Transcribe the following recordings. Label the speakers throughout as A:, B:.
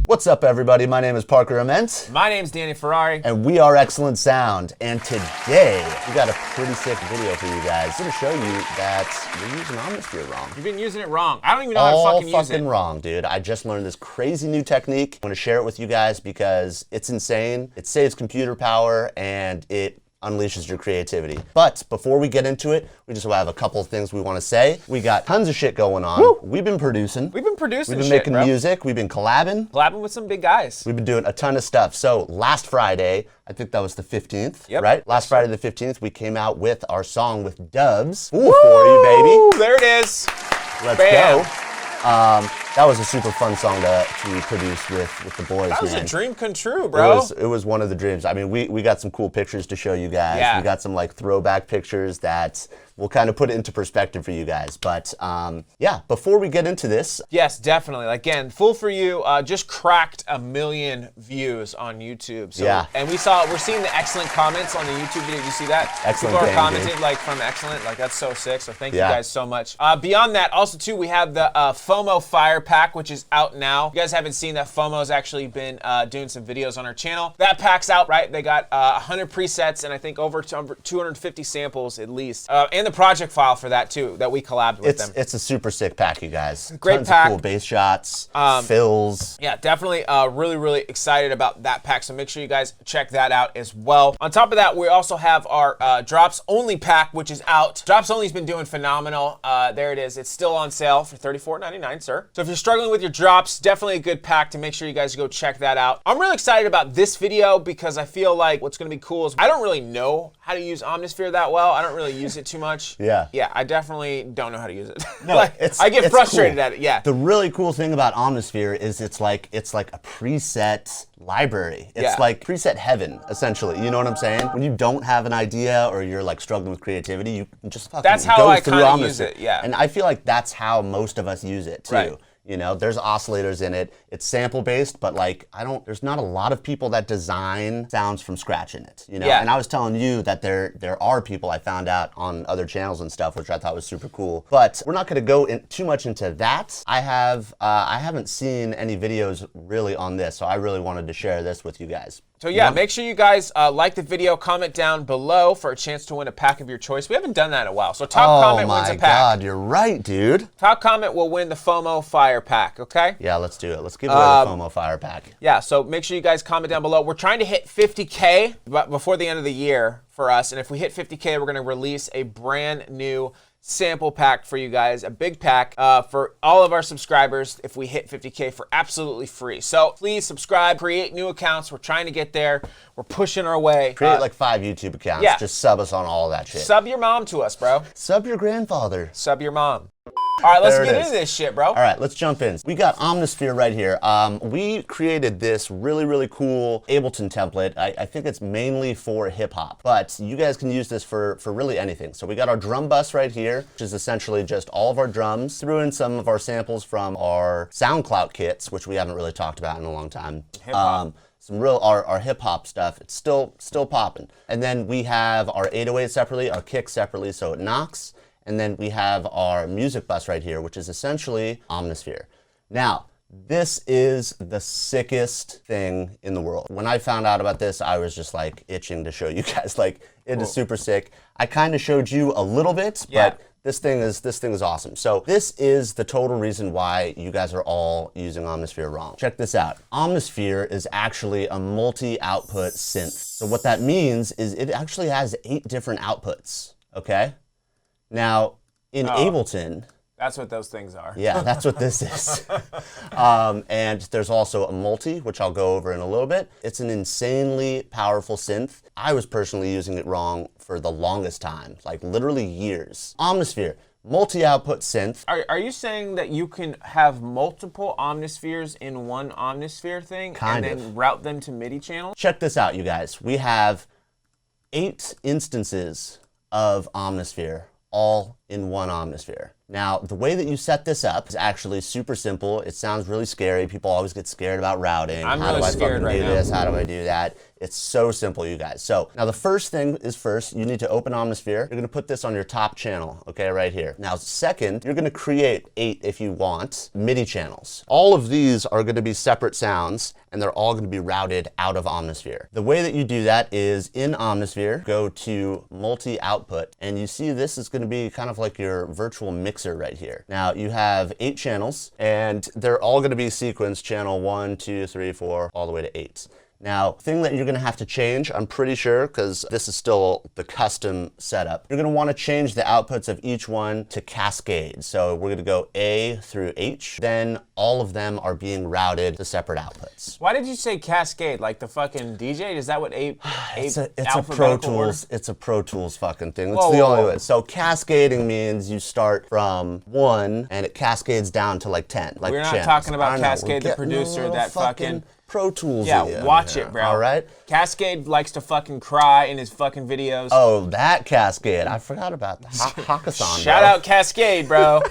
A: What's up, everybody? My name is Parker Ament.
B: My name's Danny Ferrari.
A: And we are Excellent Sound. And today, we got a pretty sick video for you guys. I'm going to show you that you're using Omnisphere wrong.
B: You've been using it wrong. I don't even know how to fucking use it.
A: All fucking wrong, dude. I just learned this crazy new technique. I'm going to share it with you guys because it's insane. It saves computer power and it unleashes your creativity. But before we get into it, we just have a couple of things we want to say. We got tons of shit going on.
B: Woo!
A: We've been producing.
B: We've been
A: making music. We've been collabing.
B: Collabing with some big guys.
A: We've been doing a ton of stuff. So last Friday, I think that was the 15th, right? Last Friday the 15th, we came out with our song with Doves. Ooh, for you, baby.
B: There it is.
A: Let's go. That was a super fun song to produce with the boys.
B: That was a dream come true, bro.
A: It was one of the dreams. I mean, we got some cool pictures to show you guys.
B: Yeah.
A: We got some like throwback pictures that we'll kind of put it into perspective for you guys. But yeah, before we get into this.
B: Yes, definitely. Again, Fool For You just cracked 1 million views on YouTube. So,
A: yeah.
B: And we're seeing the excellent comments on the YouTube video. Did you see that?
A: Excellent.
B: People are commenting like from excellent. Like that's so sick. So thank you guys so much. Beyond that, also too, we have the FOMO Fire Pack, which is out now. If you guys haven't seen that, FOMO's actually been doing some videos on our channel. That pack's out, right? They got 100 presets and I think over 250 samples at least. And the project file for that too, that we collabed with them.
A: It's a super sick pack, you guys.
B: Great
A: Tons
B: pack.
A: of cool bass shots, fills.
B: Yeah, definitely really excited about that pack, so make sure you guys check that out as well. On top of that, we also have our Drops Only pack, which is out. Drops Only's been doing phenomenal. There it is. It's still on sale for $34.99, sir. So if you're struggling with your drops, definitely a good pack to make sure you guys go check that out. I'm really excited about this video because I feel like what's gonna be cool is I don't really know how to use Omnisphere that well. I don't really use it too much.
A: Yeah.
B: Yeah, I definitely don't know how to use it.
A: No,
B: like, I get frustrated
A: cool.
B: at it, yeah.
A: The really cool thing about Omnisphere is it's like a preset library. It's like preset heaven, essentially. You know what I'm saying? When you don't have an idea or you're like struggling with creativity, you can just fucking
B: that's how
A: go
B: I
A: through
B: kind of
A: Omnisphere.
B: use it, yeah.
A: And I feel like that's how most of us use it too.
B: Right.
A: You know, there's oscillators in it. It's sample based, but like there's not a lot of people that design sounds from scratch in it. You know, and I was telling you that there are people I found out on other channels and stuff, which I thought was super cool. But we're not going to go too much into that. I haven't seen any videos really on this, so I really wanted to share this with you guys.
B: So yeah, make sure you guys like the video, comment down below for a chance to win a pack of your choice. We haven't done that in a while. So top comment wins a pack. Oh my God,
A: you're right, dude.
B: Top comment will win the FOMO Fire Pack, okay?
A: Yeah, let's do it. Let's give away the FOMO Fire Pack.
B: Yeah, so make sure you guys comment down below. We're trying to hit 50K before the end of the year for us. And if we hit 50K, we're gonna release a brand new sample pack for you guys, a big pack for all of our subscribers if we hit 50K for absolutely free. So please subscribe, create new accounts. We're trying to get there. We're pushing our way.
A: Create like 5 YouTube accounts.
B: Yeah.
A: Just sub us on all that shit.
B: Sub your mom to us, bro.
A: Sub your grandfather.
B: Sub your mom. All right, let's get into this shit, bro.
A: All right, let's jump in. We got Omnisphere right here. We created this really cool Ableton template. I think it's mainly for hip hop, but you guys can use this for really anything. So we got our drum bus right here, which is essentially just all of our drums. Threw in some of our samples from our SoundCloud kits, which we haven't really talked about in a long time.
B: Hip-hop.
A: Some real our hip hop stuff. It's still popping. And then we have our 808 separately, our kick separately, so it knocks. And then we have our music bus right here, which is essentially Omnisphere. Now, this is the sickest thing in the world. When I found out about this, I was just like itching to show you guys. Like, it is super sick. I kind of showed you a little bit, but this thing is awesome. So this is the total reason why you guys are all using Omnisphere wrong. Check this out. Omnisphere is actually a multi-output synth. So what that means is it actually has 8 different outputs, okay? Now, in Ableton...
B: That's what those things are.
A: Yeah, that's what this is. And there's also a multi, which I'll go over in a little bit. It's an insanely powerful synth. I was personally using it wrong for the longest time, like literally years. Omnisphere, multi-output synth.
B: Are you saying that you can have multiple Omnispheres in one Omnisphere thing
A: Kind
B: and
A: of.
B: then route them to MIDI channels?
A: Check this out, you guys. We have 8 instances of Omnisphere, all in one Omnisphere. Now, the way that you set this up is actually super simple. It sounds really scary. People always get scared about routing.
B: I'm
A: How
B: really
A: do I
B: scared
A: fucking
B: right
A: do
B: now.
A: this? How do I do that? It's so simple, you guys. So now the first thing is first, you need to open Omnisphere. You're gonna put this on your top channel, okay, right here. Now second, you're gonna create 8, if you want, MIDI channels. All of these are gonna be separate sounds, and they're all gonna be routed out of Omnisphere. The way that you do that is in Omnisphere, go to multi-output, and you see this is gonna be kind of like your virtual mixer right here. Now you have 8 channels, and they're all gonna be sequenced channel 1, 2, 3, 4, all the way to 8. Now, thing that you're gonna have to change, I'm pretty sure, because this is still the custom setup, you're gonna wanna change the outputs of each one to cascade. So we're gonna go A through H, then all of them are being routed to separate outputs.
B: Why did you say cascade? Like the fucking DJ? Is that what
A: It's a Pro Tools, it's a Pro Tools fucking thing. That's
B: Whoa,
A: the
B: whoa,
A: only
B: whoa.
A: way. So cascading means you start from 1 and it cascades down to like 10. Like
B: We're not
A: channels.
B: talking about
A: I know, we're
B: Cascade, the
A: getting a
B: producer,
A: little
B: that fucking
A: Pro Tools.
B: Yeah, watch it, bro.
A: All right.
B: Cascade likes to fucking cry in his fucking videos.
A: Oh, that Cascade. I forgot about that. Hakathon.
B: Shout out Cascade, bro.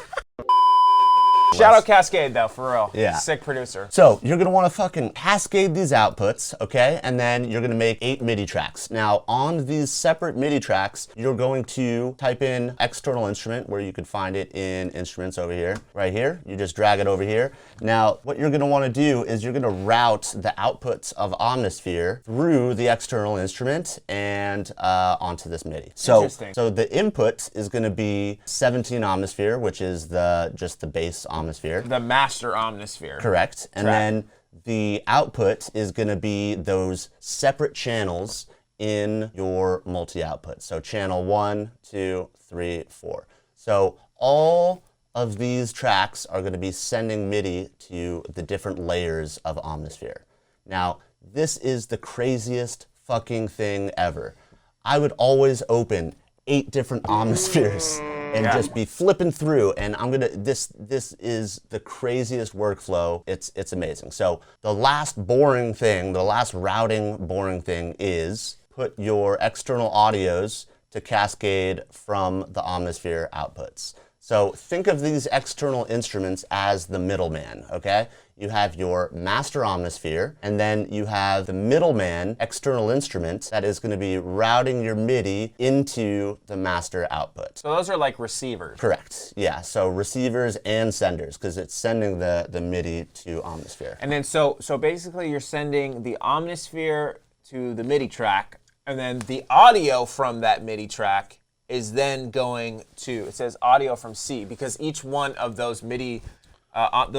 B: Shout out Cascade, though, for real.
A: Yeah.
B: Sick producer.
A: So you're gonna wanna fucking cascade these outputs, okay? And then you're gonna make 8 MIDI tracks. Now, on these separate MIDI tracks, you're going to type in external instrument, where you could find it in instruments over here, right here. You just drag it over here. Now, what you're gonna wanna do is you're gonna route the outputs of Omnisphere through the external instrument and onto this MIDI. So the input is gonna be 17 Omnisphere, which is just the base Omnisphere.
B: The master Omnisphere.
A: Correct. And then the output is going to be those separate channels in your multi-output. So channel 1, 2, 3, 4. So all of these tracks are going to be sending MIDI to the different layers of Omnisphere. Now, this is the craziest fucking thing ever. I would always open 8 different Omnispheres and just be flipping through, and I'm gonna, this is the craziest workflow. It's amazing. So the last boring thing, the last routing boring thing is put your external audios to cascade from the Omnisphere outputs. So think of these external instruments as the middleman, okay? You have your master Omnisphere, and then you have the middleman external instrument that is going to be routing your MIDI into the master output.
B: So those are like receivers.
A: Correct, yeah. So receivers and senders, because it's sending the MIDI to Omnisphere.
B: And then so basically you're sending the Omnisphere to the MIDI track, and then the audio from that MIDI track is then going to, it says audio from C, because each one of those MIDI,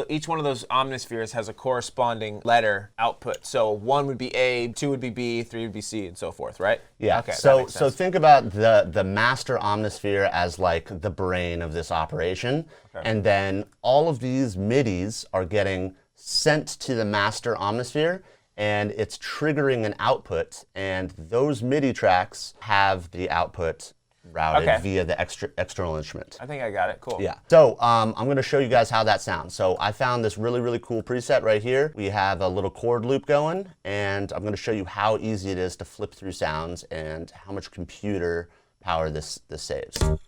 B: each one of those Omnispheres has a corresponding letter output. So 1 would be A, 2 would be B, 3 would be C, and so forth, right?
A: Yeah.
B: Okay.
A: So think about the master Omnisphere as like the brain of this operation, and then all of these MIDIs are getting sent to the master Omnisphere, and it's triggering an output, and those MIDI tracks have the output routed via the external instrument.
B: I think I got it. Cool.
A: Yeah. So I'm going to show you guys how that sounds. So I found this really, really cool preset right here. We have a little chord loop going, and I'm going to show you how easy it is to flip through sounds and how much computer power this saves.
B: Ooh.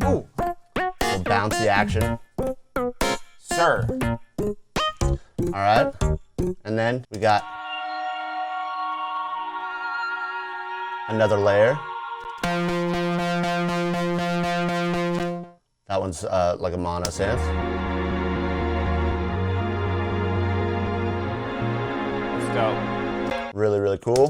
A: Little bouncy action.
B: Sir.
A: All right. And then we got another layer. That one's like a mono synth.
B: That's dope.
A: Really, really cool.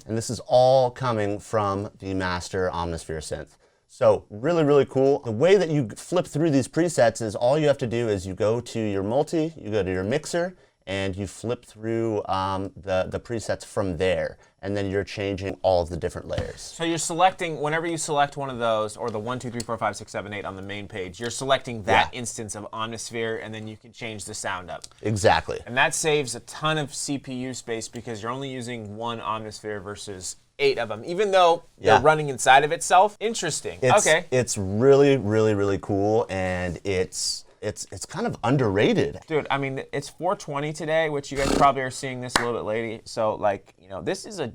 A: And this is all coming from the master Omnisphere synth. So really, really cool. The way that you flip through these presets is all you have to do is you go to your multi, you go to your mixer, and you flip through the presets from there, and then you're changing all of the different layers.
B: So you're selecting, whenever you select one of those, or the 1, 2, 3, 4, 5, 6, 7, 8 on the main page, you're selecting that instance of Omnisphere, and then you can change the sound up.
A: Exactly.
B: And that saves a ton of CPU space because you're only using one Omnisphere versus 8 of them, even though they're running inside of itself. Interesting.
A: It's really, really, really cool, and it's kind of underrated.
B: Dude, I mean, it's 420 today, which you guys probably are seeing this a little bit late. So, like, you know, this is a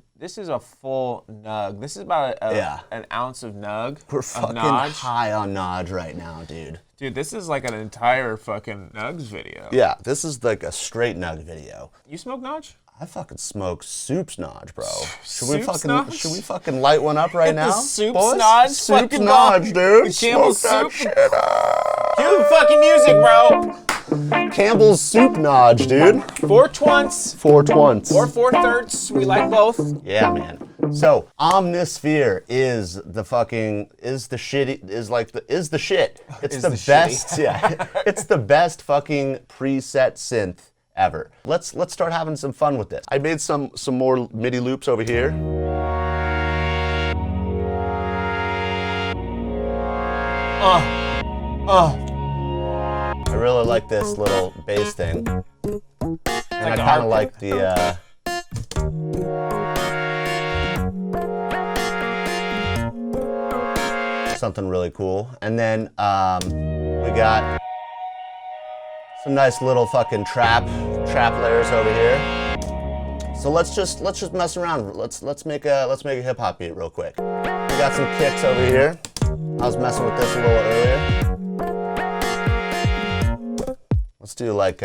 B: full nug. This is about an ounce of nug.
A: We're fucking high on Nodge right now, dude.
B: Dude, this is like an entire fucking Nugs video.
A: Yeah, this is like a straight Nug video.
B: You smoke Notch?
A: I fucking smoke Soup's Nodge, bro. Should we
B: Soups
A: fucking light one up right now?
B: The Soup's
A: boys?
B: Nodge
A: Soup's
B: fucking
A: Nodge, dude.
B: Campbell's
A: Smoke that
B: Soup.
A: shit up.
B: Cue the fucking music, bro.
A: Campbell's Soup Nodge, dude.
B: 4/20.
A: 4/20.
B: Or 4/3. We like both.
A: Yeah, man. So Omnisphere is the fucking is the shit. It's the best. Yeah, it's the best fucking preset synth ever. Let's start having some fun with this. I made some more MIDI loops over here. I really like this little bass thing, and I kind of like the. Something really cool, and then we got some nice little fucking trap layers over here. So let's just mess around. Let's make a hip hop beat real quick. We got some kicks over here. I was messing with this a little earlier. Let's do like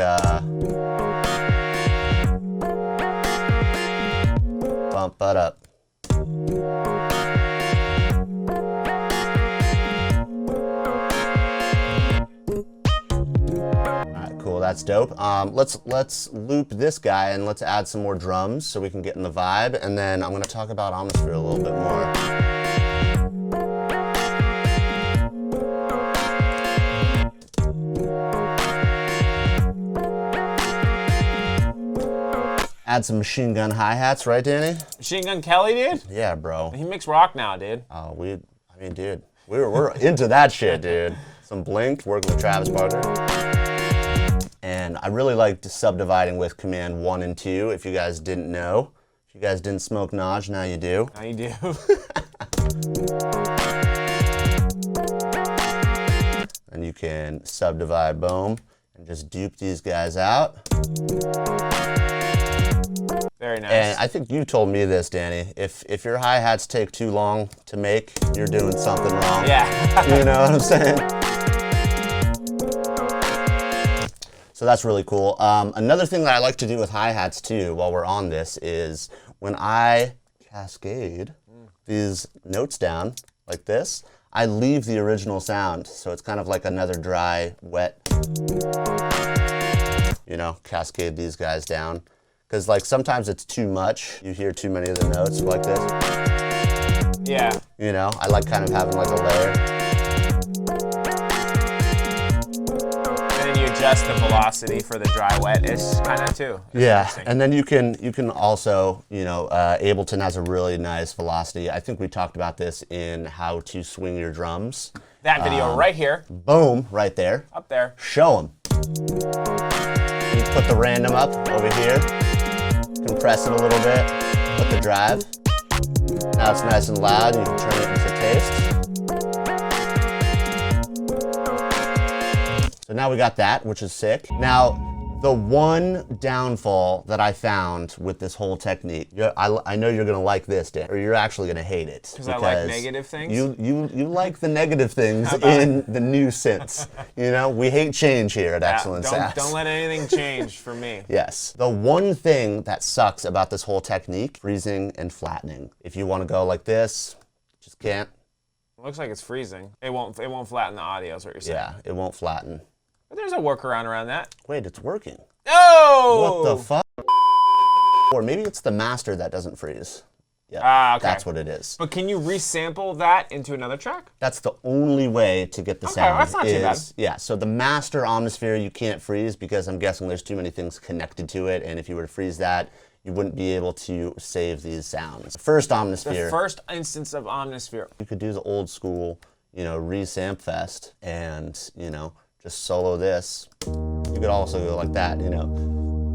A: bump that up. That's dope. Let's loop this guy and let's add some more drums so we can get in the vibe. And then I'm going to talk about Omnisphere a little bit more. Add some Machine Gun hi-hats, right, Danny?
B: Machine Gun Kelly, dude?
A: Yeah, bro.
B: He makes rock now, dude.
A: Oh, dude, we're into that shit, dude. Some Blink, working with Travis Barker. And I really liked subdividing with command 1 and 2, if you guys didn't know. If you guys didn't smoke Nodge, now you do.
B: Now you do.
A: And you can subdivide, boom, and just dupe these guys out.
B: Very nice.
A: And I think you told me this, Danny. If your hi-hats take too long to make, you're doing something wrong.
B: Yeah.
A: You know what I'm saying? So that's really cool. Another thing that I like to do with hi-hats too, while we're on this, is when I cascade these notes down like this, I leave the original sound. So it's kind of like another dry, wet, you know, cascade these guys down. Because like sometimes it's too much. You hear too many of the notes like this.
B: Yeah.
A: You know, I like kind of having like a layer.
B: Adjust the velocity for the dry wet is kind of too.
A: Yeah, and then you can also, you know, Ableton has a really nice velocity. I think we talked about this in how to swing your drums.
B: That video right here.
A: Boom, right there.
B: Up there.
A: Show them. You put the random up over here. Compress it a little bit. Put the drive. Now it's nice and loud. You can turn it into taste. So now we got that, which is sick. Now, the one downfall that I found with this whole technique, I know you're gonna like this, Dan, or you're actually gonna hate it.
B: Because I like negative things?
A: You like the negative things in the new synths. You know, we hate change here at Excellent Sass.
B: Don't let anything change for me.
A: Yes. The one thing that sucks about this whole technique, freezing and flattening. If you wanna go like this, just can't.
B: It looks like it's freezing. It won't flatten the audio is what you're saying.
A: Yeah, it won't flatten.
B: But there's a workaround around that.
A: Wait, it's working.
B: Oh!
A: What the fuck? Or maybe it's the master that doesn't freeze.
B: Yeah, okay.
A: That's what it is.
B: But can you resample that into another track?
A: That's the only way to get the sound.
B: That's not too bad.
A: Yeah, so the master Omnisphere you can't freeze because I'm guessing there's too many things connected to it, and if you were to freeze that, you wouldn't be able to save these sounds. First Omnisphere.
B: The first instance of Omnisphere.
A: You could do the old school, you know, re-samp fest and, you know, just solo this. You could also go like that, you know,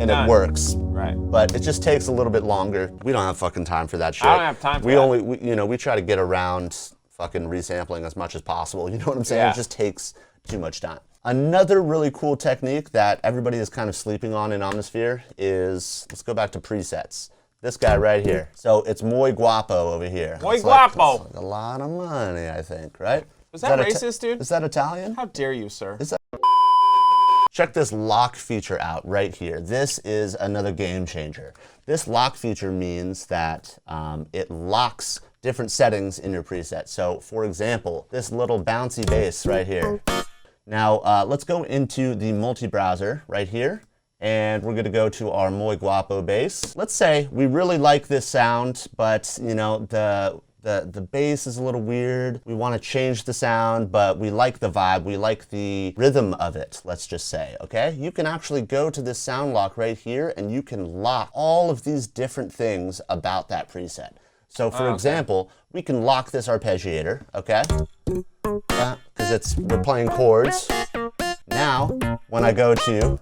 A: and it works.
B: Right.
A: But it just takes a little bit longer. We don't have fucking time for that shit.
B: I don't have time for that.
A: We try to get around fucking resampling as much as possible. You know what I'm saying?
B: Yeah.
A: It just takes too much time. Another really cool technique that everybody is kind of sleeping on in Omnisphere is, let's go back to presets. This guy right here. So it's Muy Guapo over here.
B: Muy Guapo.
A: Like a lot of money, I think, right?
B: Was that racist, dude?
A: Is that Italian?
B: How dare you, sir?
A: Check this lock feature out right here. This is another game changer. This lock feature means that it locks different settings in your preset. So for example, this little bouncy bass right here. Now let's go into the multi-browser right here. And we're gonna go to our Muy Guapo bass. Let's say we really like this sound, but you know, the bass is a little weird. We want to change the sound, but we like the vibe. We like the rhythm of it, let's just say, okay? You can actually go to this sound lock right here and you can lock all of these different things about that preset. So for example, we can lock this arpeggiator, okay? Because we're playing chords. Now, when I go to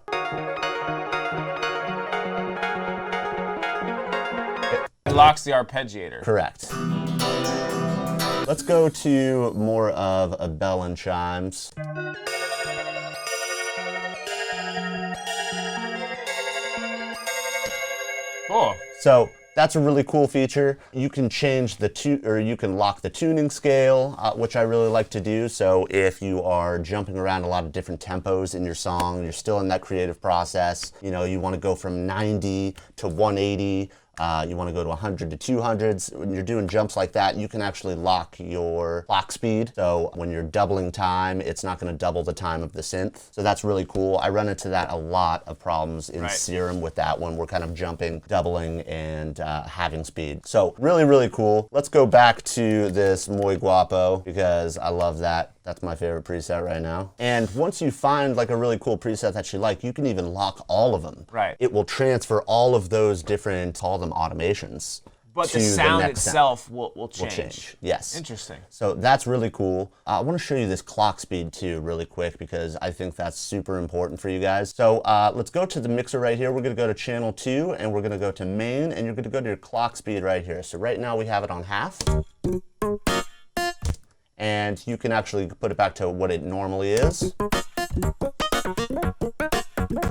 B: It locks the arpeggiator.
A: Correct. Let's go to more of a bell and chimes.
B: Cool.
A: So that's a really cool feature. You can change you can lock the tuning scale, which I really like to do. So if you are jumping around a lot of different tempos in your song, you're still in that creative process. You know, you want to go from 90 to 180. You want to go to 100 to 200s. When you're doing jumps like that, you can actually lock your clock speed. So when you're doubling time, it's not going to double the time of the synth. So that's really cool. I run into that a lot of problems in Serum with that one. We're kind of jumping, doubling, and having speed. So really, really cool. Let's go back to this Muy Guapo because I love that. That's my favorite preset right now. And once you find like a really cool preset that you like, you can even lock all of them.
B: Right.
A: It will transfer all of those different, call them automations.
B: But the sound itself will change.
A: Yes.
B: Interesting.
A: So that's really cool. I want to show you this clock speed too really quick because I think that's super important for you guys. So let's go to the mixer right here. We're going to go to channel 2 and we're going to go to main and you're going to go to your clock speed right here. So right now we have it on half. And you can actually put it back to what it normally is.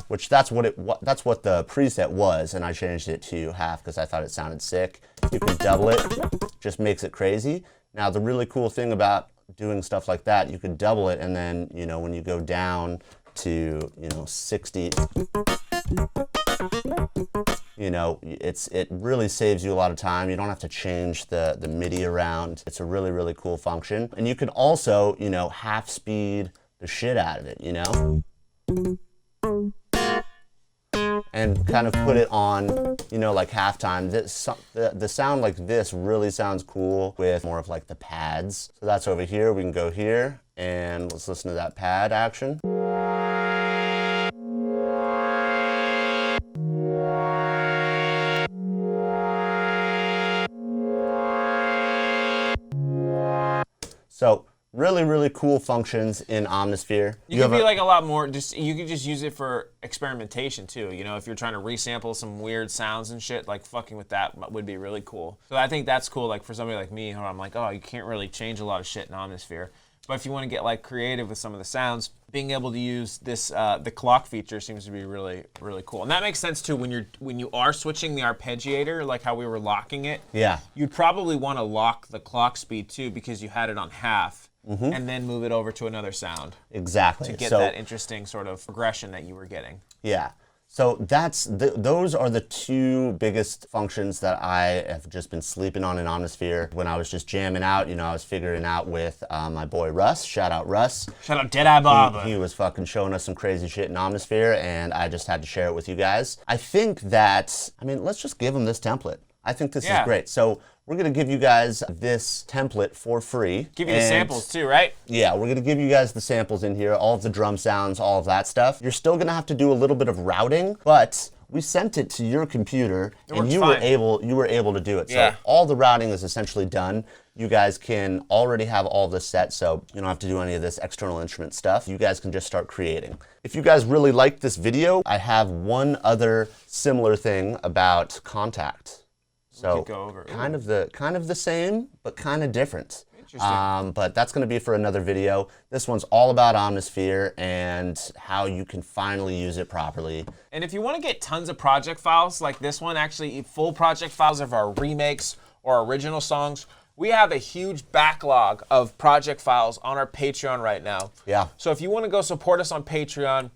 A: Which that's what the preset was, and I changed it to half because I thought it sounded sick. You can double it, just makes it crazy. Now the really cool thing about doing stuff like that, you can double it, and then you know when you go down to 60, you know it really saves you a lot of time. You don't have to change the MIDI around. It's a really, really cool function, and you can also half speed the shit out of it, and kind of put it on, like halftime. The sound like this really sounds cool with more of like the pads. So that's over here. We can go here and let's listen to that pad action. So really, really cool functions in Omnisphere.
B: You can be like a lot more, you can just use it for experimentation too. If you're trying to resample some weird sounds and shit, like fucking with that would be really cool. So I think that's cool, like for somebody like me, who I'm like, oh, you can't really change a lot of shit in Omnisphere. But if you want to get like creative with some of the sounds, being able to use this, the clock feature seems to be really, really cool. And that makes sense too when you are switching the arpeggiator, like how we were locking it.
A: Yeah.
B: You'd probably want to lock the clock speed too because you had it on half. Mm-hmm. And then move it over to another sound.
A: Exactly.
B: To get that interesting sort of progression that you were getting.
A: Yeah. So those are the two biggest functions that I have just been sleeping on in Omnisphere. When I was just jamming out, I was figuring out with my boy Russ. Shout out Russ.
B: Shout out Deadeye Bob.
A: He was fucking showing us some crazy shit in Omnisphere, and I just had to share it with you guys. I think that, let's just give him this template. I think this is great. So we're going to give you guys this template for free.
B: Give you the samples too, right?
A: Yeah, we're going to give you guys the samples in here, all of the drum sounds, all of that stuff. You're still going to have to do a little bit of routing, but we sent it to your computer and you were able to do it. So all the routing is essentially done. You guys can already have all this set, so you don't have to do any of this external instrument stuff. You guys can just start creating. If you guys really liked this video, I have one other similar thing about Contact. So kind of the same, but kind of different.
B: Interesting.
A: But that's going to be for another video. This one's all about Omnisphere and how you can finally use it properly.
B: And if you want to get tons of project files like this one, actually full project files of our remakes or original songs, we have a huge backlog of project files on our Patreon right now.
A: Yeah.
B: So if you want to go support us on Patreon,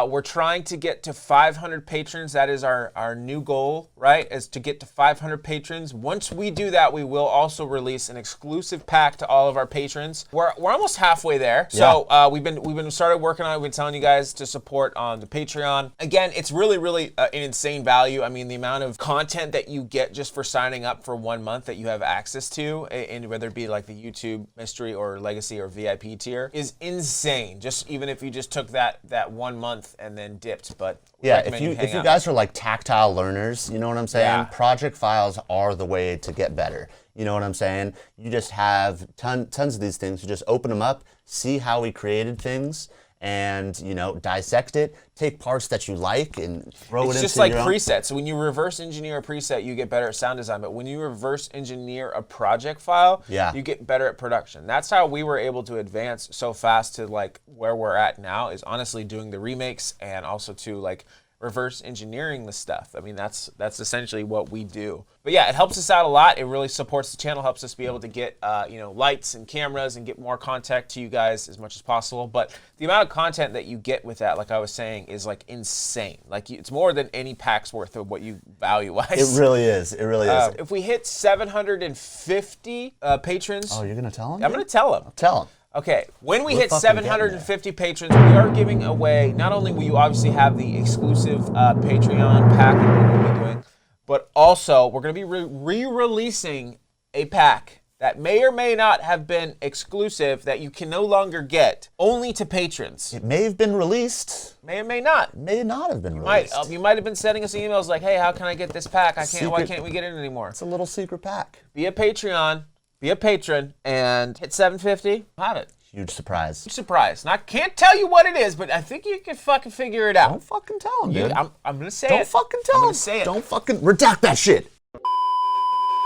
B: we're trying to get to 500 patrons. That is our new goal, right? Is to get to 500 patrons. Once we do that, we will also release an exclusive pack to all of our patrons. We're almost halfway there.
A: Yeah.
B: So we've been started working on it. We've been telling you guys to support on the Patreon. Again, it's really an insane value. I mean, the amount of content that you get just for signing up for 1 month that you have access to, and whether it be like the YouTube Mystery or Legacy or VIP tier, is insane. Just even if you just took that 1 month and then dipped, but
A: yeah, if you guys are like tactile learners, you know what I'm saying?
B: Yeah.
A: Project files are the way to get better. You know what I'm saying? You just have tons of these things. You just open them up, see how we created things, and you know, dissect it, take parts that you like and throw it into your own.
B: It's just like presets. So when you reverse engineer a preset, you get better at sound design. But when you reverse engineer a project file,
A: yeah,
B: you get better at production. That's how we were able to advance so fast to like where we're at now, is honestly doing the remakes and also to like reverse engineering the stuff. I mean, that's essentially what we do. But yeah, it helps us out a lot. It really supports the channel, helps us be able to get lights and cameras and get more content to you guys as much as possible. But the amount of content that you get with that, like I was saying, is like insane. Like it's more than any pack's worth of what you value-wise.
A: It really is. It really is.
B: If we hit 750 patrons,
A: oh, you're gonna tell them?
B: I'm gonna tell them.
A: Tell them.
B: Okay, when we hit 750 patrons, we are giving away, not only will you obviously have the exclusive Patreon pack that we're going to be doing, but also we're going to be re-releasing a pack that may or may not have been exclusive that you can no longer get, only to patrons.
A: It may have been released.
B: May or may not.
A: May not have been released.
B: You might have been sending us emails like, hey, how can I get this pack? Why can't we get it anymore?
A: It's a little secret pack.
B: Be a Patreon. Be a patron and hit 750. Have it.
A: Huge surprise.
B: Huge surprise. And I can't tell you what it is, but I think you can fucking figure it out.
A: Don't fucking tell him, dude.
B: I'm gonna say it.
A: Don't fucking tell him.
B: I'm gonna say it.
A: Don't fucking redact that shit.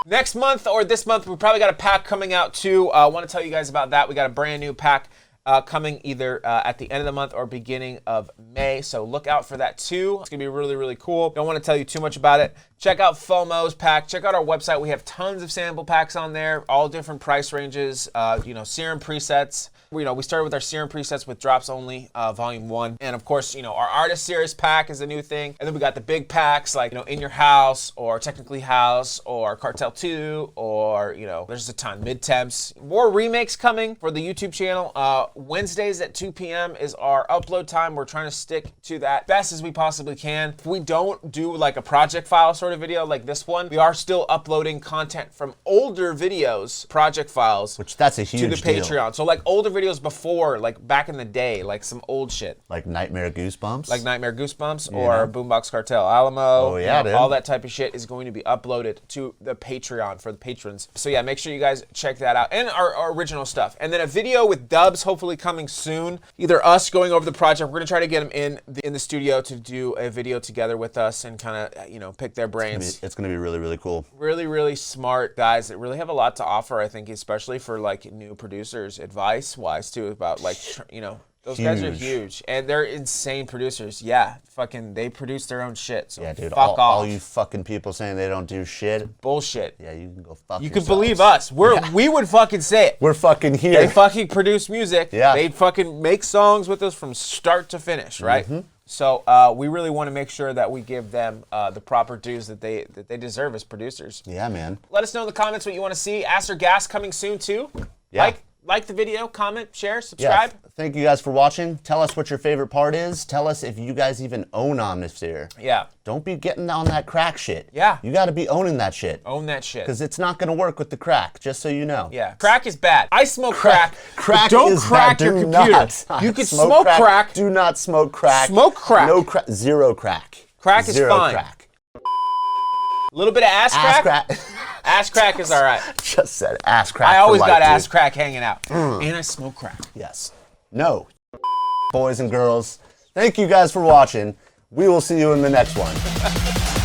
B: Next month or this month, we probably got a pack coming out too. I want to tell you guys about that. We got a brand new pack coming either at the end of the month or beginning of May. So look out for that too. It's gonna be really cool. Don't want to tell you too much about it. Check out FOMO's pack. Check out our website. We have tons of sample packs on there, all different price ranges. Serum presets. We started with our serum presets with Drops Only, Volume 1. And of course, our Artist Series pack is a new thing. And then we got the big packs like, In Your House or Technically House or Cartel 2 or, there's a ton. Mid-Temps. More remakes coming for the YouTube channel. Wednesdays at 2 p.m. is our upload time. We're trying to stick to that best as we possibly can. If we don't do like a project file sort of video like this one, we are still uploading content from older videos, project files.
A: Which that's a huge
B: to the
A: deal.
B: Patreon. So like older videos before, like back in the day, like some old shit.
A: Like Nightmare Goosebumps?
B: Like Nightmare Goosebumps or Boombox Cartel Alamo.
A: Oh yeah, dude.
B: All that type of shit is going to be uploaded to the Patreon for the patrons. So yeah, make sure you guys check that out. And our original stuff. And then a video with dubs hopefully coming soon. Either us going over the project, we're gonna try to get them in the studio to do a video together with us and kind of, pick their brains.
A: It's gonna be really cool.
B: Really smart guys that really have a lot to offer, I think, especially for like new producers, advice-wise too, about like, those guys are huge. And they're insane producers. Yeah, fucking, they produce their own shit. So
A: yeah, dude,
B: fuck off.
A: All you fucking people saying they don't do shit.
B: Bullshit.
A: Yeah, you can go fuck
B: You
A: yourselves.
B: can believe us. We would fucking say it.
A: We're fucking here.
B: They fucking produce music.
A: Yeah.
B: They fucking make songs with us from start to finish, right?
A: Mm-hmm.
B: So we really want to make sure that we give them the proper dues that they deserve as producers.
A: Yeah, man.
B: Let us know in the comments what you want to see. Ask or Gas coming soon too.
A: Yeah.
B: Like the video, comment, share, subscribe.
A: Yeah. Thank you guys for watching. Tell us what your favorite part is. Tell us if you guys even own Omnisphere.
B: Yeah.
A: Don't be getting on that crack shit.
B: Yeah.
A: You got to be owning that shit.
B: Own that shit.
A: Because it's not going to work with the crack, just so you know.
B: Yeah. Crack is bad. I smoke crack.
A: Crack
B: don't
A: is
B: crack
A: bad.
B: your
A: Do
B: computer.
A: not.
B: You can smoke crack.
A: Do not smoke crack.
B: Smoke crack.
A: No crack. Zero crack.
B: Crack is
A: Zero
B: fine.
A: Crack.
B: A little bit of ass crack. Ass crack is all right.
A: Just said ass crack.
B: I always
A: for
B: got
A: life,
B: ass
A: dude.
B: crack hanging out. And I smoke crack.
A: Yes. No. Boys and girls, thank you guys for watching. We will see you in the next one.